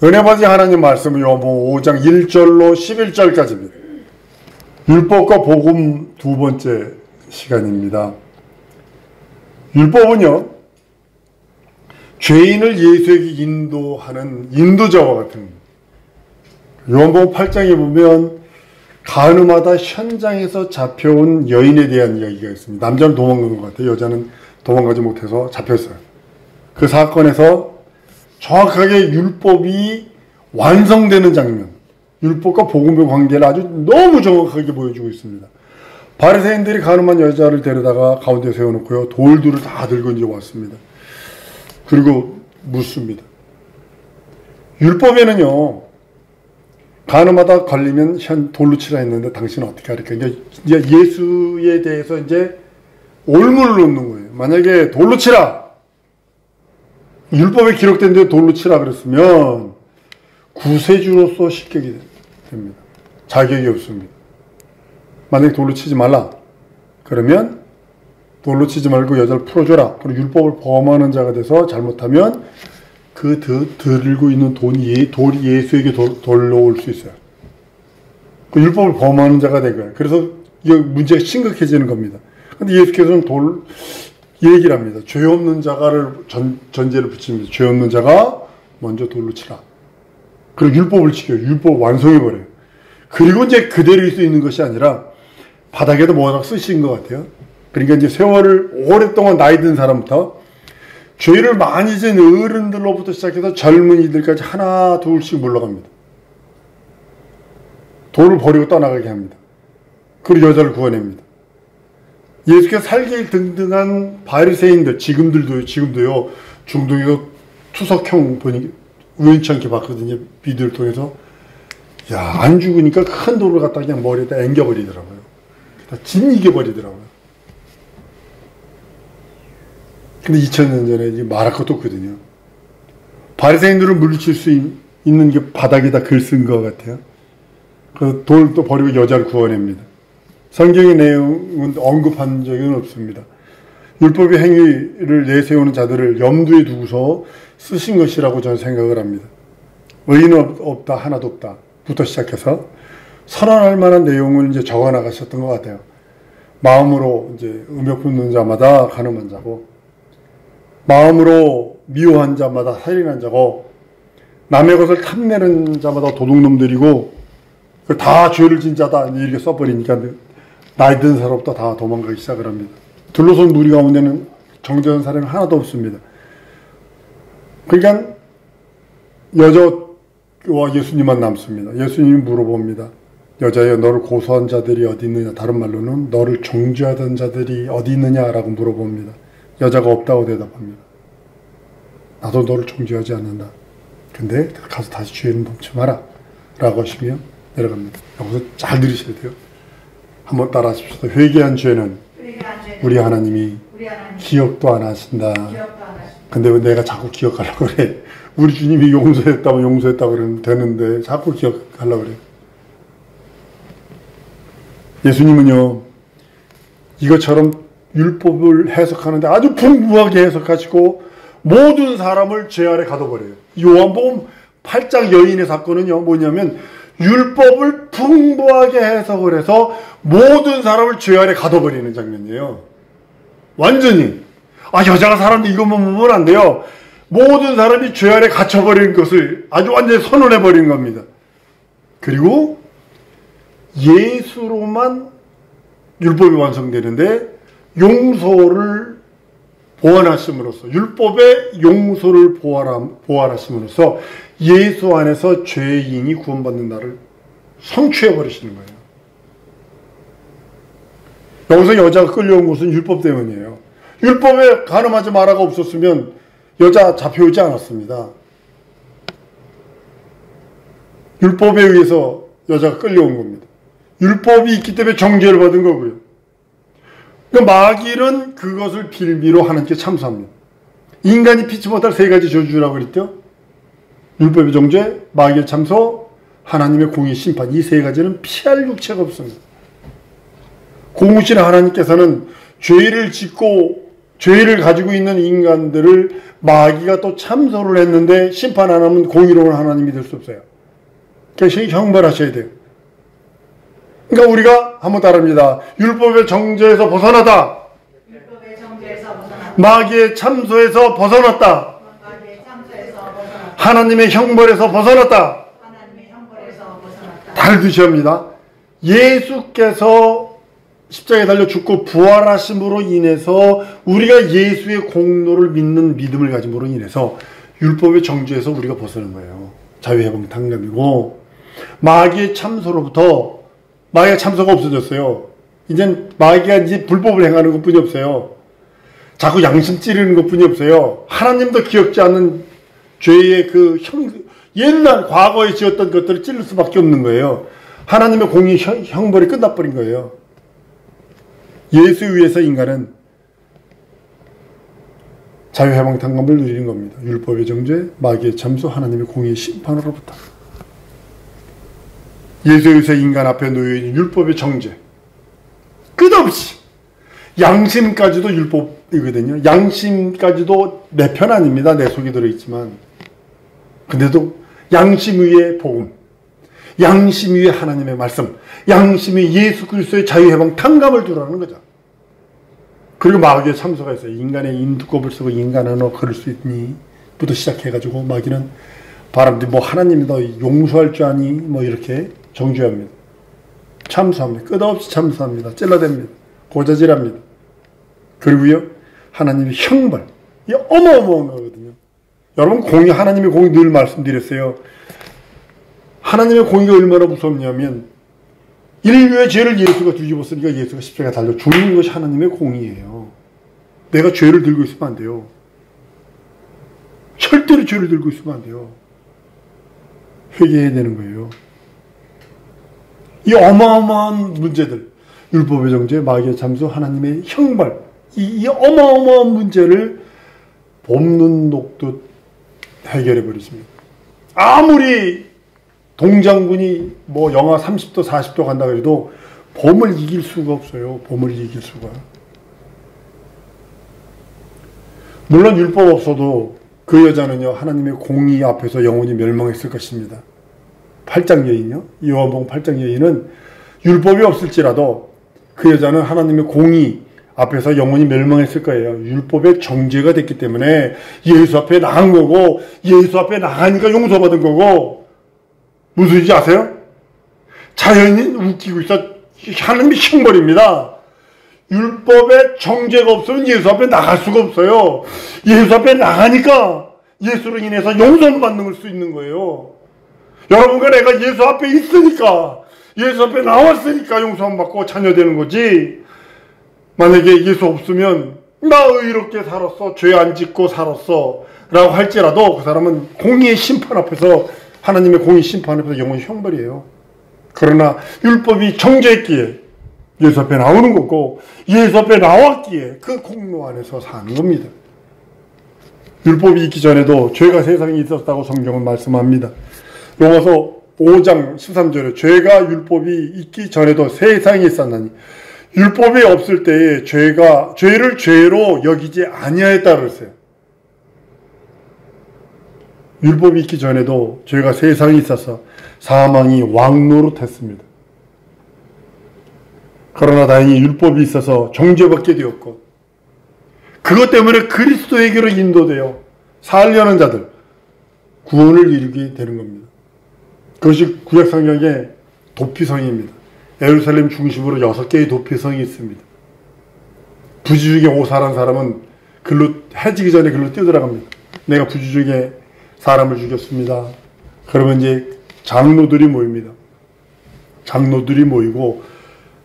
은혜 받으신 하나님 말씀은 요한복음 5장 1절로 11절까지입니다. 율법과 복음 두 번째 시간입니다. 율법은요, 죄인을 예수에게 인도하는 인도자와 같은 겁니다. 요한복음 8장에 보면 가늠하다 현장에서 잡혀온 여인에 대한 이야기가 있습니다. 남자는 도망간 것 같아요. 여자는 도망가지 못해서 잡혔어요. 그 사건에서 정확하게 율법이 완성되는 장면, 율법과 복음의 관계를 아주 너무 정확하게 보여주고 있습니다. 바리새인들이 가늠한 여자를 데려다가 가운데 세워놓고요, 돌들을 다 들고 이제 왔습니다. 그리고 묻습니다. 율법에는요, 가늠하다 걸리면 돌로 치라 했는데 당신은 어떻게 할까? 이제 예수에 대해서 이제 올무를 놓는 거예요. 만약에 돌로 치라! 율법에 기록된 데 돌로 치라 그랬으면 구세주로서 실격이 됩니다. 자격이 없습니다. 만약에 돌로 치지 말라 그러면 돌로 치지 말고 여자를 풀어줘라. 그리고 율법을 범하는 자가 돼서 잘못하면 그 들고 있는 돌이 예수에게 돌로 올 수 있어요. 그 율법을 범하는 자가 된 거예요. 그래서 이 문제가 심각해지는 겁니다. 근데 예수께서는 얘기를 합니다. 죄 없는 자가를 전제를 붙입니다. 죄 없는 자가 먼저 돌로 치라. 그리고 율법을 지켜요. 율법 완성해버려요. 그리고 이제 그대로 있을 수 있는 것이 아니라 바닥에도 뭐가 쓰신 것 같아요. 그러니까 이제 세월을 오랫동안 나이 든 사람부터 죄를 많이 진 어른들로부터 시작해서 젊은이들까지 하나 둘씩 물러갑니다. 돌을 버리고 떠나가게 합니다. 그리고 여자를 구원합니다. 예수께서 살기 등등한 바리새인들, 지금도요, 중동에서 투석형 보니 우연찮게 봤거든요. 비디오를 통해서. 야, 안 죽으니까 큰 돌을 갖다 그냥 머리에다 앵겨버리더라고요. 다 짓이겨버리더라고요. 근데 2000년 전에 이제 말할 것도 없거든요. 바리새인들을 물리칠 수 있는 게 바닥에다 글 쓴 것 같아요. 그래서 돌도 버리고 여자를 구원합니다. 성경의 내용은 언급한 적은 없습니다. 율법의 행위를 내세우는 자들을 염두에 두고서 쓰신 것이라고 저는 생각을 합니다. 의인은 없다, 하나도 없다 부터 시작해서 선언할 만한 내용을 이제 적어 나가셨던 것 같아요. 마음으로 이제 음욕 붙는 자마다 가늠한 자고, 마음으로 미워한 자마다 살인한 자고, 남의 것을 탐내는 자마다 도둑놈들이고, 다 죄를 진 자다 이렇게 써버리니까 나이 든 사람부터 다 도망가기 시작을 합니다. 둘러선 무리 가운데는 정죄한 사람이 하나도 없습니다. 그러니까 여자와 예수님만 남습니다. 예수님이 물어봅니다. 여자여, 너를 고소한 자들이 어디 있느냐? 다른 말로는 너를 정죄하던 자들이 어디 있느냐라고 물어봅니다. 여자가 없다고 대답합니다. 나도 너를 정죄하지 않는다. 근데 가서 다시 죄를 범치 마라 라고 하시며 내려갑니다. 여기서 잘 들으셔야 돼요. 한번 따라 하십시오. 회개한 죄는 우리 하나님이 기억도 안 하신다. 근데 왜 내가 자꾸 기억하려고 그래? 우리 주님이 용서했다고 그러면 되는데 자꾸 기억하려고 그래. 예수님은요, 이것처럼 율법을 해석하는데 아주 풍부하게 해석하시고 모든 사람을 죄 아래 가둬버려요. 요한복음 8장 여인의 사건은요, 뭐냐면 율법을 풍부하게 해석을 해서 모든 사람을 죄 아래 가둬버리는 장면이에요. 완전히. 여자가 사람인데 이것만 보면 안 돼요. 모든 사람이 죄 아래 갇혀버리는 것을 아주 완전히 선언해버리는 겁니다. 그리고 예수로만 율법이 완성되는데 용서를 보완하심으로써, 율법의 용서를 보완하심으로써 예수 안에서 죄인이 구원받는 날을 성취해버리시는 거예요. 여기서 여자가 끌려온 것은 율법 때문이에요. 율법에 가늠하지 마라가 없었으면 여자 잡혀오지 않았습니다. 율법에 의해서 여자가 끌려온 겁니다. 율법이 있기 때문에 정죄를 받은 거고요. 그러니까 마귀는 그것을 빌미로 하나님께 참소합니다. 인간이 피치 못할 세 가지 저주라고 그랬죠. 율법의 정죄, 마귀의 참소, 하나님의 공의 심판. 이 세 가지는 피할 육체가 없습니다. 공의신 하나님께서는 죄를 짓고 죄를 가지고 있는 인간들을 마귀가 또 참소를 했는데 심판 안 하면 공의로운 하나님이 될 수 없어요. 그래서 형벌하셔야 돼요. 그러니까 우리가 한번 따릅니다. 율법의 정죄에서 벗어나다. 마귀의 참소에서 벗어났다. 하나님의 형벌에서 벗어났다. 달듯이 합니다. 예수께서 십자가에 달려 죽고 부활하심으로 인해서 우리가 예수의 공로를 믿는 믿음을 가짐으로 인해서 율법의 정죄에서 우리가 벗어난 거예요. 자유해방 탕감이고, 마귀의 참소로부터 마귀의 참소가 없어졌어요. 이젠 마귀가 이제 불법을 행하는 것뿐이 없어요. 자꾸 양심 찌르는 것뿐이 없어요. 하나님도 기억지 않는 죄의 옛날 과거에 지었던 것들을 찌를 수밖에 없는 거예요. 하나님의 공의 형벌이 끝나버린 거예요. 예수에 의해서 인간은 자유해방 탕감을 누리는 겁니다. 율법의 정죄, 마귀의 참소, 하나님의 공의의 심판으로부터. 예수에 의해서 인간 앞에 놓여있는 율법의 정죄. 끝없이 양심까지도 율법이거든요. 양심까지도 내 편 아닙니다. 내 속에 들어있지만. 근데도 양심 위에 복음, 양심 위에 하나님의 말씀, 양심 위에 예수 그리스도의 자유해방 탕감을 두라는 거죠. 그리고 마귀의 참소가 있어요. 인간의 인두껍을 쓰고 인간아 너 그럴 수 있니? 부터 시작해가지고 마귀는 바람들이 뭐 하나님이 너 용서할 줄 아니? 뭐 이렇게 정죄합니다. 참소합니다. 끝없이 참소합니다. 찔러댑니다. 고자질합니다. 그리고요 하나님의 형벌, 이 어마어마한 거거든요. 여러분 하나님의 공의 늘 말씀드렸어요. 하나님의 공의가 얼마나 무섭냐면 인류의 죄를 예수가 뒤집었으니까 예수가 십자가에 달려 죽는 것이 하나님의 공의예요. 내가 죄를 들고 있으면 안 돼요. 절대로 죄를 들고 있으면 안 돼요. 회개해야 되는 거예요. 이 어마어마한 문제들, 율법의 정죄, 마귀의 참소, 하나님의 형벌, 이 어마어마한 문제를 봄눈 녹듯 해결해 버리십니다. 아무리 동장군이 뭐 영하 30도 40도 간다 그래도 봄을 이길 수가 없어요. 봄을 이길 수가. 물론 율법 없어도 그 여자는요 하나님의 공의 앞에서 영원히 멸망했을 것입니다. 8장 여인요, 요한복음 8장 여인은 율법이 없을지라도 그 여자는 하나님의 공의 앞에서 영원히 멸망했을 거예요. 율법의 정죄가 됐기 때문에 예수 앞에 나간 거고, 예수 앞에 나가니까 용서받은 거고. 무슨 소리인지 아세요? 자연인 웃기고 있어. 하나님의 형벌입니다. 율법의 정죄가 없으면 예수 앞에 나갈 수가 없어요. 예수 앞에 나가니까 예수로 인해서 용서받는 수 있는 거예요. 여러분과 내가 예수 앞에 있으니까, 예수 앞에 나왔으니까 용서만 받고 자녀되는 거지. 만약에 예수 없으면 나 의롭게 살았어, 죄 안 짓고 살았어 라고 할지라도 그 사람은 공의의 심판 앞에서, 하나님의 공의 심판 앞에서 영원히 형벌이에요. 그러나 율법이 정죄했기에 예수 앞에 나오는 거고, 예수 앞에 나왔기에 그 공로 안에서 사는 겁니다. 율법이 있기 전에도 죄가 세상에 있었다고 성경은 말씀합니다. 로마서 5장 13절에 죄가 율법이 있기 전에도 세상에 있었나니 율법이 없을 때에 죄를 죄로 여기지 아니하였다 그랬어요. 율법이 있기 전에도 죄가 세상에 있어서 사망이 왕노릇했습니다. 그러나 다행히 율법이 있어서 정죄받게 되었고, 그것 때문에 그리스도에게로 인도되어 살려는 자들 구원을 이루게 되는 겁니다. 그것이 구약성경의 도피성입니다. 예루살렘 중심으로 6개의 도피성이 있습니다. 부지 중에 5사라는 사람은 해지기 전에 글로 뛰어들어갑니다. 내가 부지 중에 사람을 죽였습니다. 그러면 이제 장로들이 모입니다. 장로들이 모이고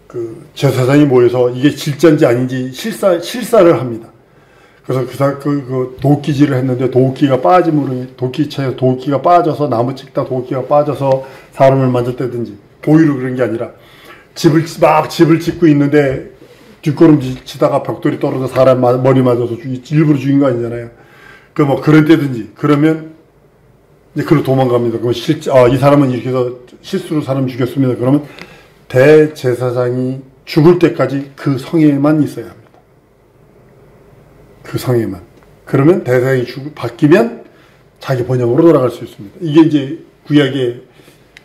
그 제사장이 모여서 이게 진짜인지 아닌지 실사를 합니다. 그래서 그 도끼질을 했는데 도끼가 빠짐으로, 도끼차에서 도끼가 빠져서, 나무 찍다 도끼가 빠져서 사람을 만졌다든지, 고의로 그런 게 아니라 집을 짓고 있는데 뒷걸음질 치다가 벽돌이 떨어져 사람 머리 맞아서 일부러 죽인 거 아니잖아요. 그런 때든지, 그러면 이제 그로 도망갑니다. 그럼 이 사람은 이렇게 해서 실수로 사람 죽였습니다. 그러면 대제사장이 죽을 때까지 그 성에만 있어야 합니다. 그 성에만. 그러면 대상이 바뀌면 자기 본향으로 돌아갈 수 있습니다. 이게 이제 구약의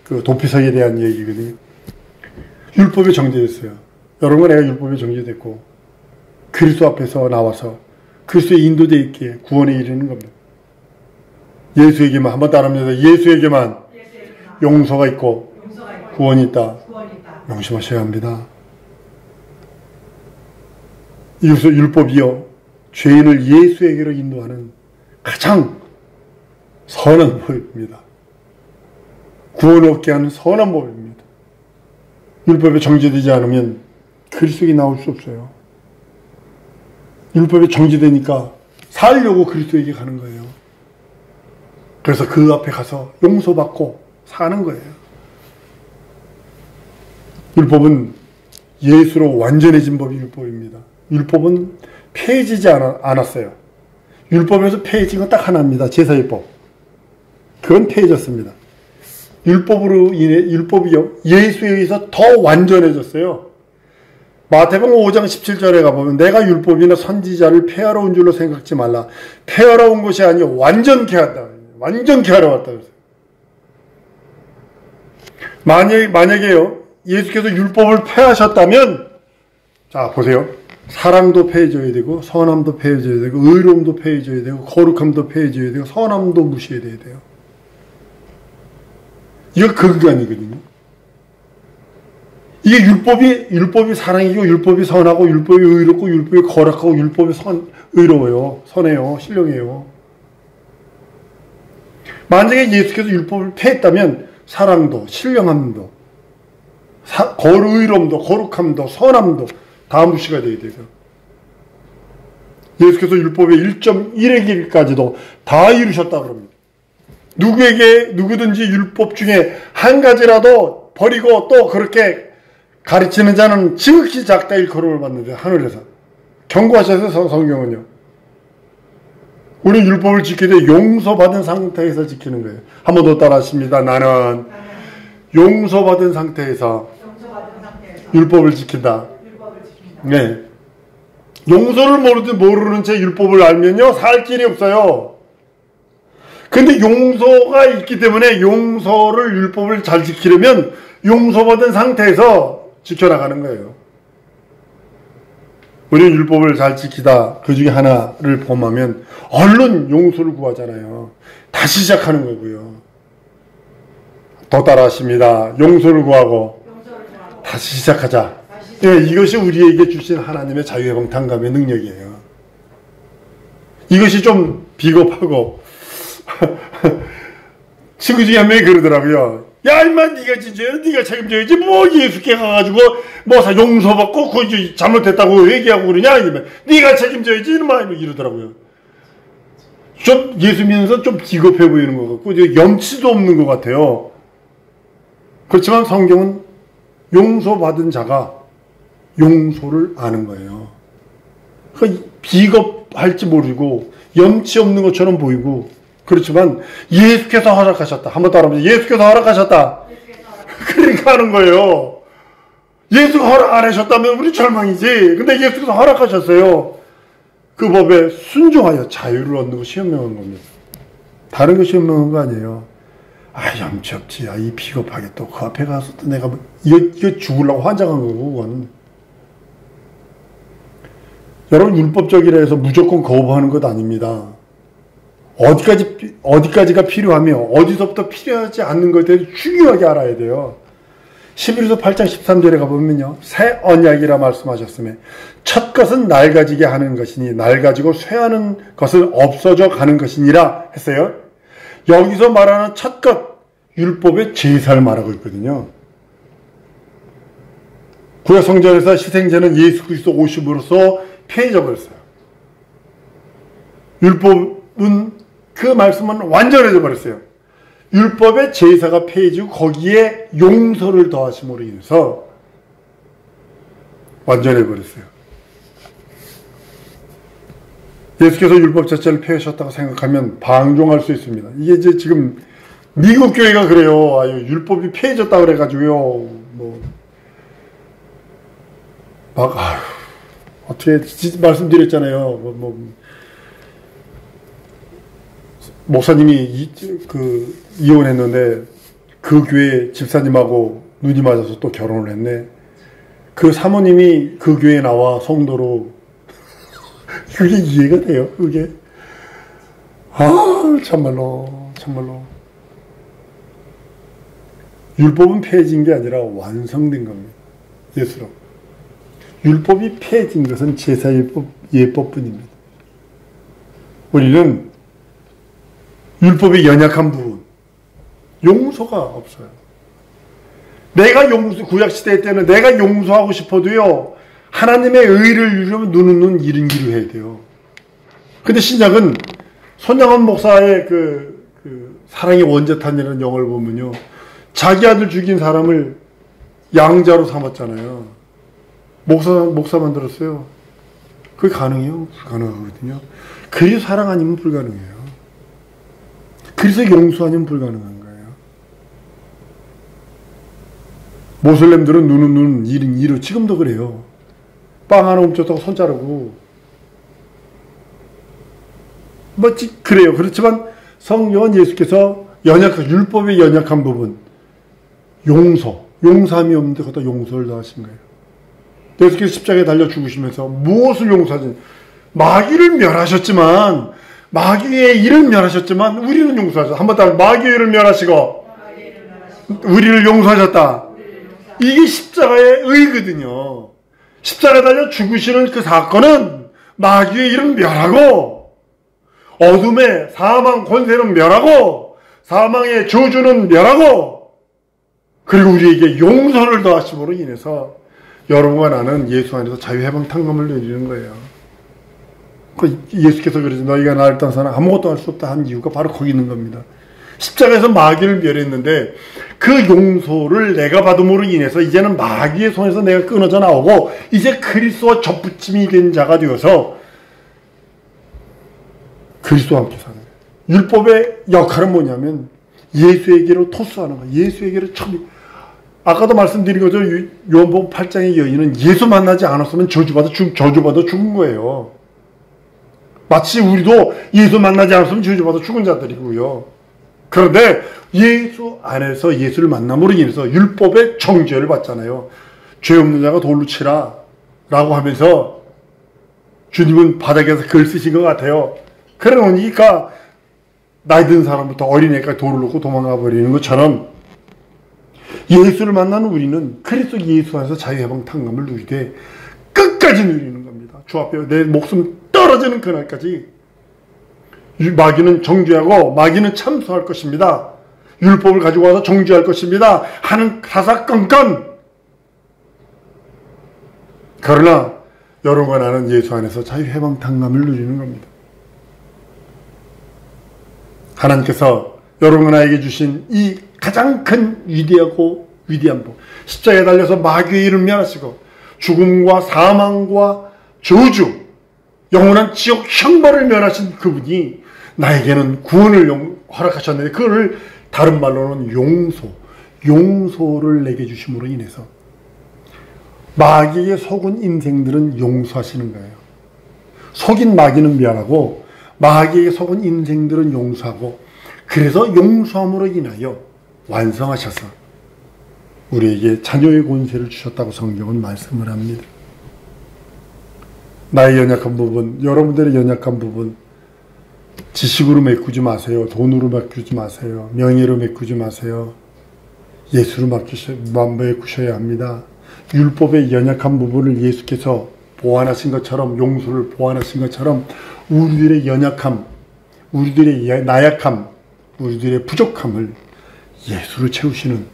그 도피성에 대한 얘기거든요. 율법이 정죄됐어요. 여러분과 내가 율법이 정죄됐고 그리스도 앞에서 나와서 그리스도의 인도되어 있기에 구원에 이르는 겁니다. 예수에게만, 한번 따라합니다. 예수에게만 용서가 있고 구원이 있다. 명심하셔야 합니다. 이것은 율법이요, 죄인을 예수에게로 인도하는 가장 선한 법입니다. 구원을 얻게 하는 선한 법입니다. 율법에 정죄되지 않으면 그리스도에게 나올 수 없어요. 율법에 정죄되니까 살려고 그리스도에게 가는 거예요. 그래서 그 앞에 가서 용서받고 사는 거예요. 율법은 예수로 완전해진 법이 율법입니다. 율법은 폐해지지 않았어요. 율법에서 폐해진 건 딱 하나입니다. 제사율법. 그건 폐해졌습니다. 율법으로 인해, 율법이요, 예수에 의해서 더 완전해졌어요. 마태복음 5장 17절에 가보면 내가 율법이나 선지자를 폐하러 온 줄로 생각지 말라. 폐하러 온 것이 아니요 완전케 한다. 완전케 하러 왔다. 만약에요, 예수께서 율법을 폐하셨다면, 자, 보세요. 사랑도 폐해져야 되고, 선함도 폐해져야 되고, 의로움도 폐해져야 되고, 거룩함도 폐해져야 되고, 선함도 무시해야 돼요. 이거 근간이거든요. 이게 율법이 사랑이고, 율법이 선하고, 율법이 의롭고, 율법이 거룩하고, 율법이 의로워요. 선해요. 신령해요. 만약에 예수께서 율법을 폐했다면, 사랑도, 신령함도, 의로움도, 거룩함도, 선함도 다 무시가 되어야 돼요. 예수께서 율법의 1.1의 길까지도 다 이루셨다 그럽니다. 누구든지 율법 중에 한 가지라도 버리고 또 그렇게 가르치는 자는 지극히 작다 일컬음을 받는데, 하늘에서 경고하셔서 성경은요, 우리 율법을 지키되 용서받은 상태에서 지키는 거예요. 한 번 더 따라하십니다. 나는 용서받은 상태에서 율법을 지킨다. 네. 용서를 모르는 채 율법을 알면요, 살 길이 없어요. 근데 용서가 있기 때문에 율법을 잘 지키려면 용서받은 상태에서 지켜나가는 거예요. 우리는 율법을 잘 지키다 그 중에 하나를 범하면 얼른 용서를 구하잖아요. 다시 시작하는 거고요. 더 따라하십니다. 용서를 구하고 다시 시작하자. 예, 이것이 우리에게 주신 하나님의 자유의방탕감의 능력이에요. 이것이 좀 비겁하고 친구 중에 한 명이 그러더라고요. 야, 임마, 네가 진짜 네가 책임져야지. 뭐 예수께 가가지고 뭐 용서받고 그 잘못했다고 얘기하고 그러냐. 이러면 네가 책임져야지. 이러더라고요. 좀 예수 믿으면서 좀 비겁해 보이는 것 같고 염치도 없는 것 같아요. 그렇지만 성경은 용서받은 자가 용서를 아는 거예요. 그러니까 비겁할지 모르고 염치 없는 것처럼 보이고, 그렇지만 예수께서 허락하셨다. 한번 따라합니다. 예수께서 허락하셨다. 그러니까 하는 거예요. 예수가 허락 안 하셨다면 우리 절망이지. 근데 예수께서 허락하셨어요. 그 법에 순종하여 자유를 얻는 것이 현명한 겁니다. 다른 것이 현명한 거 아니에요. 아, 염치 없지. 아, 이 비겁하게 또 그 앞에 가서 또 내가 이거 죽으려고 환장한 거고, 그건. 여러분, 율법적이라 해서 무조건 거부하는 것 아닙니다. 어디까지가 필요하며 어디서부터 필요하지 않는 것에 대해서 중요하게 알아야 돼요. 11서 8장 13절에 가보면요, 새 언약이라 말씀하셨으며 첫 것은 낡아지게 하는 것이니 낡아지고 쇠하는 것은 없어져 가는 것이니라 했어요. 여기서 말하는 첫 것, 율법의 제사를 말하고 있거든요. 구약 성전에서 희생제는 예수 그리스도 오심으로써 폐해져 버렸어요. 율법은, 그 말씀은 완전해져 버렸어요. 율법의 제사가 폐해지고 거기에 용서를 더하심으로 인해서 완전해 버렸어요. 예수께서 율법 자체를 폐하셨다고 생각하면 방종할 수 있습니다. 이게 이제 지금 미국 교회가 그래요. 아유, 율법이 폐해졌다 그래가지고요. 어떻게 말씀드렸잖아요. 목사님이 이혼했는데 그 교회 집사님하고 눈이 맞아서 또 결혼을 했네. 그 사모님이 그 교회에 나와 성도로 그게 이해가 돼요. 그게 참말로 율법은 폐해진 게 아니라 완성된 겁니다. 예수로. 율법이 폐해진 것은 제사예법뿐입니다. 우리는 율법의 연약한 부분, 용서가 없어요. 내가 구약시대 때는 내가 용서하고 싶어도요, 하나님의 의를 이루려면 눈은 이른 길을 해야 돼요. 근데 신약은 손양원 목사의 사랑의 원죄탄이라는 영화를 보면요, 자기 아들 죽인 사람을 양자로 삼았잖아요. 목사 만들었어요. 그게 가능해요? 불가능하거든요. 그리스도 사랑 아니면 불가능해요. 그리스도 용서 아니면 불가능한 거예요. 모슬렘들은 눈은 이른 이로 지금도 그래요. 빵 하나 훔쳤다고 손 자르고 그래요. 그렇지만 성령은 예수께서 율법의 연약한 부분, 용서함이 없는데 거기다 용서를 더하신 거예요. 예수께서 십자가에 달려 죽으시면서 무엇을 용서하지? 마귀를 멸하셨지만, 마귀의 일을 멸하셨지만 우리는 용서하셨다. 한번 더 마귀의 일을 멸하시고 우리를 용서하셨다. 이게 십자가의 의거든요. 십자가에 달려 죽으시는 그 사건은 마귀의 일은 멸하고, 어둠의 사망 권세는 멸하고, 사망의 저주는 멸하고, 그리고 우리에게 용서를 더하심으로 인해서 여러분과 나는 예수 안에서 자유해방 탕감을 누리는 거예요. 예수께서 그러죠. 너희가 나를 떠나서는 아무것도 할 수 없다 한 이유가 바로 거기 있는 겁니다. 십자가에서 마귀를 멸했는데 그 용서를 내가 받음으로 인해서 이제는 마귀의 손에서 내가 끊어져 나오고 이제 그리스도와 접붙임이 된 자가 되어서 그리스도와 함께 사는 거예요. 율법의 역할은 뭐냐면 예수에게로 토스하는 거예요. 예수에게로 아까도 말씀드린 거죠. 요한복음 8장의 여인은 예수 만나지 않았으면 저주받아 죽은 거예요. 마치 우리도 예수 만나지 않았으면 저주받아 죽은 자들이고요. 그런데 예수 안에서 예수를 만남으로 인해서 율법의 정죄를 받잖아요. 죄 없는 자가 돌로 치라 라고 하면서 주님은 바닥에서 글 쓰신 것 같아요. 그러니까 나이 든 사람부터 어린애까지 돌을 놓고 도망가 버리는 것처럼 예수를 만나는 우리는 그리스도 예수 안에서 자유해방 탕감을 누리되 끝까지 누리는 겁니다. 주 앞에 내 목숨 떨어지는 그날까지 마귀는 정죄하고 마귀는 참소할 것입니다. 율법을 가지고 와서 정죄할 것입니다 하는 사사건건. 그러나 여러분과 나는 예수 안에서 자유해방 탕감을 누리는 겁니다. 하나님께서 여러분과 나에게 주신 이 가장 큰 위대하고 위대한 복, 십자가에 달려서 마귀의 일을 멸하시고 죽음과 사망과 저주, 영원한 지옥 형벌을 멸하신 그분이 나에게는 구원을 허락하셨는데 그걸 다른 말로는 용서를 내게 주심으로 인해서 마귀의 속은 인생들은 용서하시는 거예요. 속인 마귀는 멸하고 마귀의 속은 인생들은 용서하고, 그래서 용서함으로 인하여 완성하셔서 우리에게 자녀의 권세를 주셨다고 성경은 말씀을 합니다. 나의 연약한 부분, 여러분들의 연약한 부분, 지식으로 메꾸지 마세요. 돈으로 메꾸지 마세요. 명예로 메꾸지 마세요. 예수로 메꾸셔야 합니다. 율법의 연약한 부분을 예수께서 보완하신 것처럼, 용서를 보완하신 것처럼 우리들의 연약함, 우리들의 나약함, 우리들의 부족함을 예수로 채우시는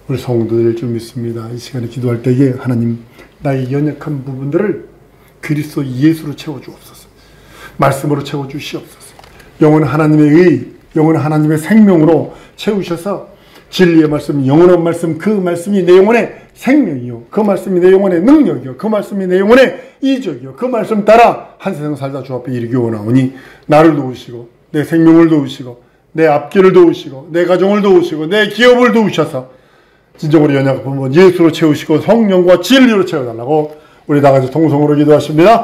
우리 성도들일 줄 믿습니다. 이 시간에 기도할 때에 하나님, 나의 연약한 부분들을 그리스도 예수로 채워주옵소서. 말씀으로 채워주시옵소서. 영원한 하나님의 의, 영원한 하나님의 생명으로 채우셔서 진리의 말씀, 영원한 말씀, 그 말씀이 내 영혼의 생명이요, 그 말씀이 내 영혼의 능력이요, 그 말씀이 내 영혼의 이적이요, 그 말씀 따라 한 세상 살다 주 앞에 이르기 원하오니 나를 도우시고 내 생명을 도우시고 내 앞길을 도우시고 내 가정을 도우시고 내 기업을 도우셔서 진정으로 연약한 부분 예수로 채우시고 성령과 진리로 채워달라고 우리 다 같이 통성으로 기도하십니다.